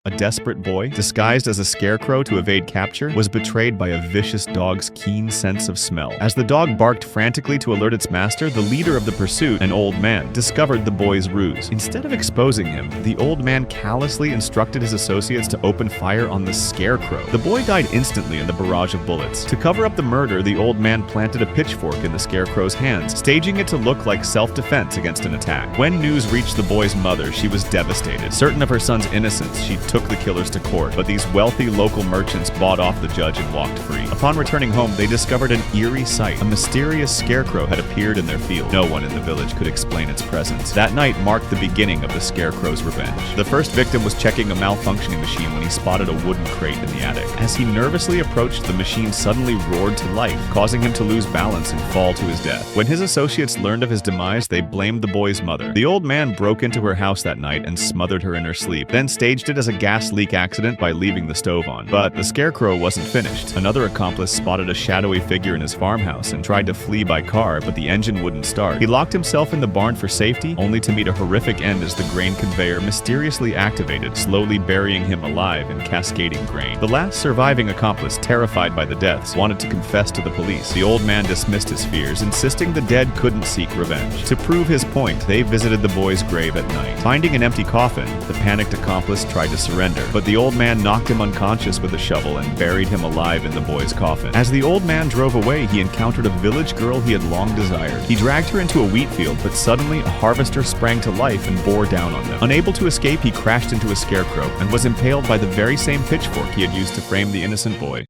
A desperate boy, disguised as a scarecrow to evade capture, was betrayed by a vicious dog's keen sense of smell. As the dog barked frantically to alert its master, the leader of the pursuit, an old man, discovered the boy's ruse. Instead of exposing him, the old man callously instructed his associates to open fire on the scarecrow. The boy died instantly in the barrage of bullets. To cover up the murder, the old man planted a pitchfork in the scarecrow's hands, staging it to look like self-defense against an attack. When news reached the boy's mother, she was devastated. Certain of her son's innocence, she took the killers to court, but these wealthy local merchants bought off the judge and walked free. Upon returning home, they discovered an eerie sight. A mysterious scarecrow had appeared in their field. No one in the village could explain its presence. That night marked the beginning of the scarecrow's revenge. The first victim was checking a malfunctioning machine when he spotted a wooden crate in the attic. As he nervously approached, the machine suddenly roared to life, causing him to lose balance and fall to his death. When his associates learned of his demise, they blamed the boy's mother. The old man broke into her house that night and smothered her in her sleep, then staged it as a gas leak accident by leaving the stove on. But the scarecrow wasn't finished. Another accomplice spotted a shadowy figure in his farmhouse and tried to flee by car, but the engine wouldn't start. He locked himself in the barn for safety, only to meet a horrific end as the grain conveyor mysteriously activated, slowly burying him alive in cascading grain. The last surviving accomplice, terrified by the deaths, wanted to confess to the police. The old man dismissed his fears, insisting the dead couldn't seek revenge. To prove his point, they visited the boy's grave at night. Finding an empty coffin, the panicked accomplice tried to surrender, but the old man knocked him unconscious with a shovel and buried him alive in the boy's coffin. As the old man drove away, he encountered a village girl he had long desired. He dragged her into a wheat field, but suddenly a harvester sprang to life and bore down on them. Unable to escape, he crashed into a scarecrow and was impaled by the very same pitchfork he had used to frame the innocent boy.